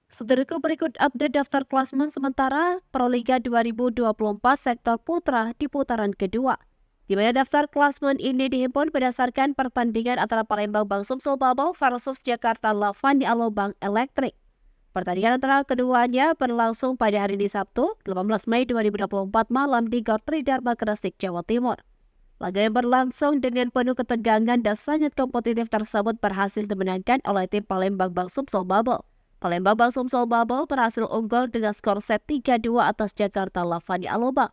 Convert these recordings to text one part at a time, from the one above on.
Saudaraku, berikut update daftar klasemen sementara Proliga 2024 sektor putra di putaran kedua. Di mana daftar klasemen ini dihimpun berdasarkan pertandingan antara Palembang Bang Sumsel Bubble versus Jakarta Lavani Alobang Elektrik. Pertandingan antara keduanya berlangsung pada hari ini Sabtu, 18 Mei 2024 malam di Gor Tridharma Gresik, Jawa Timur. Laga yang berlangsung dengan penuh ketegangan dan sangat kompetitif tersebut berhasil dimenangkan oleh tim Palembang Bang Sumsel Bubble. Palembang Bang Sumsel Bubble berhasil unggul dengan skor set 3-2 atas Jakarta Lavani Alobang.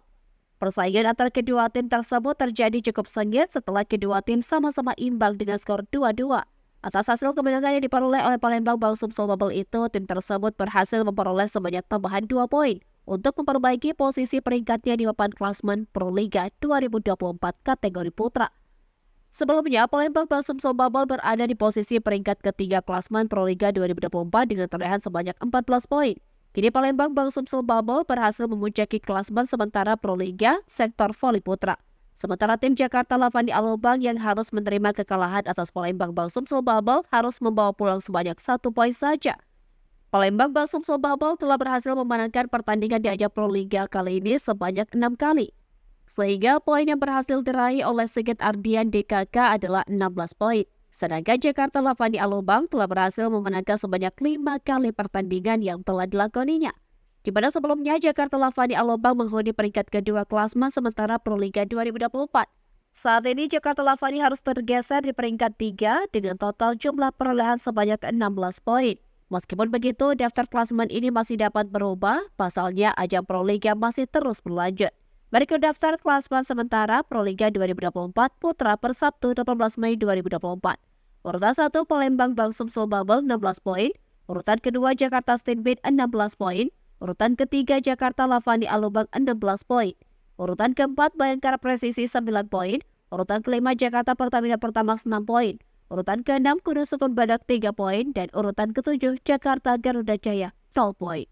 Persaingan antara kedua tim tersebut terjadi cukup sengit setelah kedua tim sama-sama imbang dengan skor 2-2. Atas hasil kemenangan yang diperoleh oleh Palembang Bang Sumsel Bubble itu, tim tersebut berhasil memperoleh sebanyak tambahan 2 poin untuk memperbaiki posisi peringkatnya di papan klasemen Proliga 2024 kategori putra. Sebelumnya, Palembang Bang Sumsel Bubble berada di posisi peringkat ketiga klasemen Proliga 2024 dengan torehan sebanyak 14 poin. Kini Palembang Bang Sumsel Bubble berhasil memuncaki klasemen sementara Proliga sektor voli putra. Sementara tim Jakarta Lavani Alobang yang harus menerima kekalahan atas Palembang Bang Sumsel Bubble harus membawa pulang sebanyak 1 poin saja. Palembang Bang Sumsel Bubble telah berhasil memenangkan pertandingan di ajang Proliga kali ini sebanyak 6 kali. Sehingga poin yang berhasil diraih oleh Sigit Ardian DKK adalah 16 poin. Sedangkan Jakarta Lavani Alobang telah berhasil memenangkan sebanyak 5 kali pertandingan yang telah dilakoninya. Di mana sebelumnya Jakarta Lavani Alobang menghuni peringkat kedua klasemen sementara Proliga 2024. Saat ini Jakarta Lavani harus tergeser di peringkat 3 dengan total jumlah perolehan sebanyak 16 poin. Meskipun begitu, daftar klasemen ini masih dapat berubah, pasalnya ajang Proliga masih terus berlanjut. Berikut daftar klasemen sementara Proliga 2024 Putra per Sabtu 18 Mei 2024. Urutan 1 Palembang Bang Sumsel Bubble 16 poin, urutan kedua Jakarta Steenbeat 16 poin, urutan ketiga Jakarta Lavani Alobang 16 poin, urutan keempat Bayangkara Presisi 9 poin, urutan kelima Jakarta Pertamina Pertamax 6 poin, urutan keenam Kudu Sukun Badak 3 poin, dan urutan ketujuh Jakarta Garuda Jaya 0 poin.